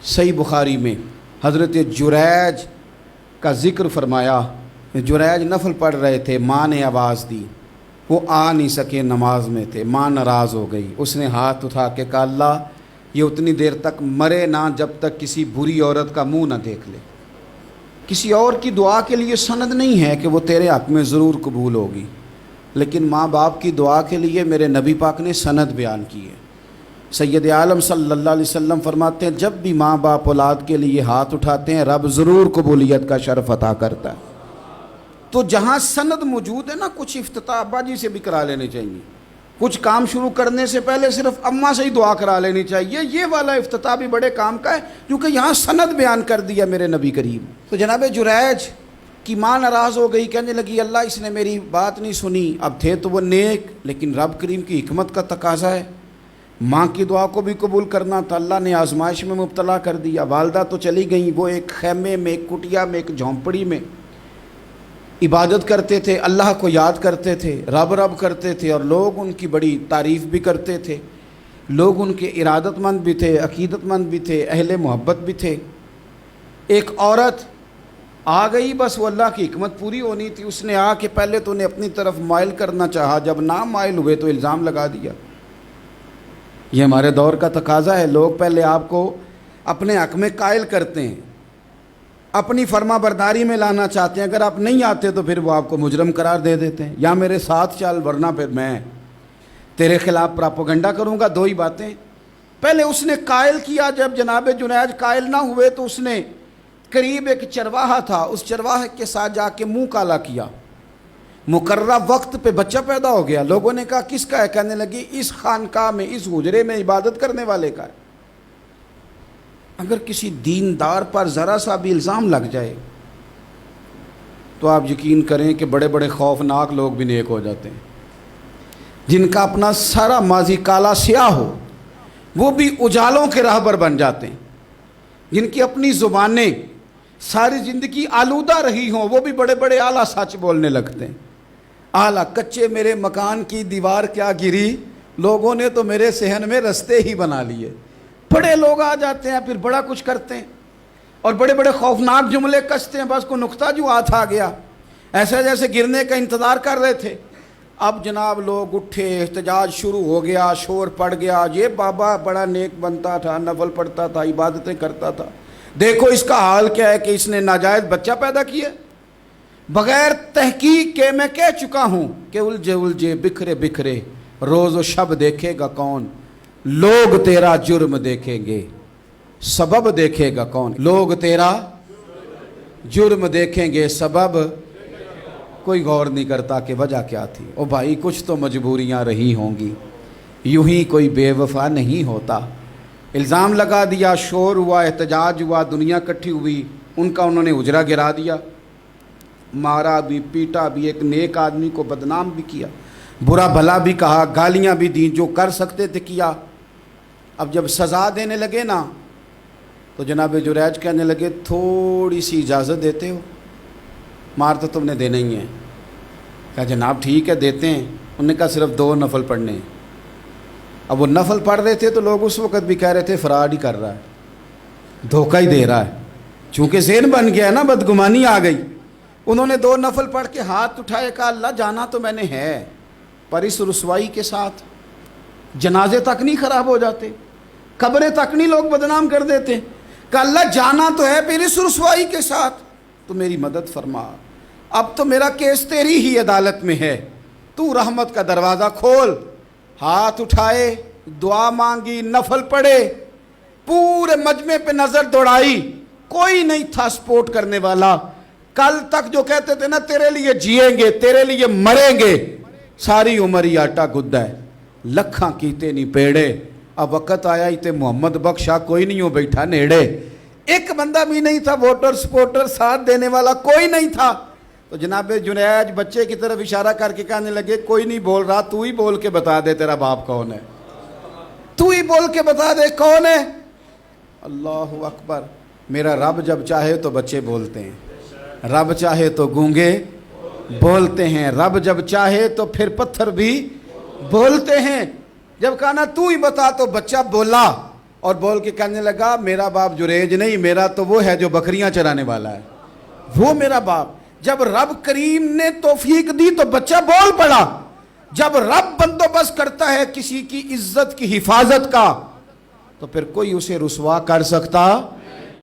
صحیح بخاری میں حضرت جریج کا ذکر فرمایا. جریج نفل پڑھ رہے تھے، ماں نے آواز دی، وہ آ نہیں سکے، نماز میں تھے، ماں ناراض ہو گئی. اس نے ہاتھ اٹھا کے کہا اللہ یہ اتنی دیر تک مرے نہ جب تک کسی بری عورت کا منہ نہ دیکھ لے. کسی اور کی دعا کے لیے سند نہیں ہے کہ وہ تیرے حق میں ضرور قبول ہوگی، لیکن ماں باپ کی دعا کے لیے میرے نبی پاک نے سند بیان کی ہے. سید عالم صلی اللہ علیہ وسلم فرماتے ہیں جب بھی ماں باپ اولاد کے لیے ہاتھ اٹھاتے ہیں رب ضرور قبولیت کا شرف عطا کرتا ہے. تو جہاں سند موجود ہے نا، کچھ افتتاح ابا جی سے بھی کرا لینے چاہیے، کچھ کام شروع کرنے سے پہلے صرف اماں سے ہی دعا کرا لینی چاہیے. یہ والا افتتاح بھی بڑے کام کا ہے کیونکہ یہاں سند بیان کر دیا میرے نبی کریم. تو جناب جریج کی ماں ناراض ہو گئی، کہنے لگی اللہ اس نے میری بات نہیں سنی. اب تھے تو وہ نیک، لیکن رب کریم کی حکمت کا تقاضا ہے، ماں کی دعا کو بھی قبول کرنا تھا. اللہ نے آزمائش میں مبتلا کر دیا. والدہ تو چلی گئیں، وہ ایک خیمے میں، ایک کٹیا میں، ایک جھونپڑی میں عبادت کرتے تھے، اللہ کو یاد کرتے تھے، رب رب کرتے تھے، اور لوگ ان کی بڑی تعریف بھی کرتے تھے. لوگ ان کے ارادت مند بھی تھے، عقیدت مند بھی تھے، اہل محبت بھی تھے. ایک عورت آ گئی، بس وہ اللہ کی حکمت پوری ہونی تھی. اس نے آ کے پہلے تو انہیں اپنی طرف مائل کرنا چاہا، جب نہ مائل ہوئے تو الزام لگا دیا. یہ ہمارے دور کا تقاضا ہے، لوگ پہلے آپ کو اپنے حق میں قائل کرتے ہیں، اپنی فرما برداری میں لانا چاہتے ہیں. اگر آپ نہیں آتے تو پھر وہ آپ کو مجرم قرار دے دیتے ہیں، یا میرے ساتھ چل ورنہ پھر میں تیرے خلاف پراپوگنڈا کروں گا. دو ہی باتیں. پہلے اس نے قائل کیا، جب جناب جنید قائل نہ ہوئے تو اس نے قریب ایک چرواہا تھا، اس چرواہے کے ساتھ جا کے منہ کالا کیا. مقررہ وقت پہ بچہ پیدا ہو گیا. لوگوں نے کہا کس کا ہے؟ کہنے لگی اس خانقاہ میں، اس حجرے میں عبادت کرنے والے کا ہے. اگر کسی دیندار پر ذرا سا بھی الزام لگ جائے تو آپ یقین کریں کہ بڑے بڑے خوفناک لوگ بھی نیک ہو جاتے ہیں. جن کا اپنا سارا ماضی کالا سیاہ ہو وہ بھی اجالوں کے راہبر بن جاتے ہیں. جن کی اپنی زبانیں ساری زندگی آلودہ رہی ہوں وہ بھی بڑے بڑے اعلیٰ سچ بولنے لگتے ہیں. اعلیٰ کچے میرے مکان کی دیوار کیا گری، لوگوں نے تو میرے صحن میں رستے ہی بنا لیے. بڑے لوگ آ جاتے ہیں پھر بڑا کچھ کرتے ہیں اور بڑے بڑے خوفناک جملے کستے ہیں. بس کو نقطہ جو ہاتھ آ گیا، ایسے جیسے گرنے کا انتظار کر رہے تھے. اب جناب لوگ اٹھے، احتجاج شروع ہو گیا، شور پڑ گیا. یہ بابا بڑا نیک بنتا تھا، نفل پڑھتا تھا، عبادتیں کرتا تھا، دیکھو اس کا حال کیا ہے کہ اس نے ناجائز بچہ پیدا کیا. بغیر تحقیق کے میں کہہ چکا ہوں کہ الجھے الجھے بکھرے بکھرے روز و شب دیکھے گا کون. لوگ تیرا جرم دیکھیں گے، سبب دیکھے گا کون. لوگ تیرا جرم دیکھیں گے، سبب کوئی غور نہیں کرتا کہ وجہ کیا تھی. او بھائی کچھ تو مجبوریاں رہی ہوں گی، یوں ہی کوئی بے وفا نہیں ہوتا. الزام لگا دیا، شور ہوا، احتجاج ہوا، دنیا اکٹھی ہوئی. ان کا انہوں نے اجرا گرا دیا، مارا بھی، پیٹا بھی، ایک نیک آدمی کو بدنام بھی کیا، برا بھلا بھی کہا، گالیاں بھی دیں، جو کر سکتے تھے کیا. اب جب سزا دینے لگے نا تو جناب جریج کہنے لگے تھوڑی سی اجازت دیتے ہو، مار تو تم نے دینا ہی ہے. کہا جناب ٹھیک ہے دیتے ہیں. انہوں نے کہا صرف 2 نفل پڑھنے ہیں. اب وہ نفل پڑھ رہے تھے تو لوگ اس وقت بھی کہہ رہے تھے فراڈ ہی کر رہا ہے، دھوکہ ہی دے رہا ہے. چونکہ ذہن بن گیا نا، بدگمانی آ گئی. انہوں نے 2 نفل پڑھ کے ہاتھ اٹھائے، کہا اللہ جانا تو میں نے ہے، پر اس رسوائی کے ساتھ جنازے تک نہیں خراب ہو جاتے، قبریں تک نہیں لوگ بدنام کر دیتے. کہا اللہ جانا تو ہے، پھر اس رسوائی کے ساتھ تو میری مدد فرما. اب تو میرا کیس تیری ہی عدالت میں ہے، تو رحمت کا دروازہ کھول. ہاتھ اٹھائے، دعا مانگی، نفل پڑھے، پورے مجمع پہ نظر دوڑائی، کوئی نہیں تھا سپورٹ کرنے والا. کل تک جو کہتے تھے نا تیرے لیے جیئیں گے، تیرے لیے مریں گے، ساری عمر ہی آٹا گدہ ہے، لکھاں کیتے نہیں پیڑے. اب وقت آیا ہی تے محمد بخشا کوئی نہیں ہو بیٹھا نیڑے. ایک بندہ بھی نہیں تھا، ووٹر سپورٹر ساتھ دینے والا کوئی نہیں تھا. تو جناب جنید بچے کی طرف اشارہ کر کے کہنے لگے کوئی نہیں بول رہا، تو ہی بول کے بتا دے تیرا باپ کون ہے، تو ہی بول کے بتا دے کون ہے. اللہ اکبر. میرا رب جب چاہے تو بچے بولتے ہیں، رب چاہے تو گونگے بولتے ہیں، رب جب چاہے تو پھر پتھر بھی بولتے ہیں. جب کہا نا تو ہی بتا تو بچہ بولا، اور بول کے کہنے لگا میرا باپ جریج نہیں، میرا تو وہ ہے جو بکریاں چرانے والا ہے، وہ میرا باپ۔ جب رب کریم نے توفیق دی تو بچہ بول پڑا۔ جب رب بندوبست کرتا ہے کسی کی عزت کی حفاظت کا تو پھر کوئی اسے رسوا کر سکتا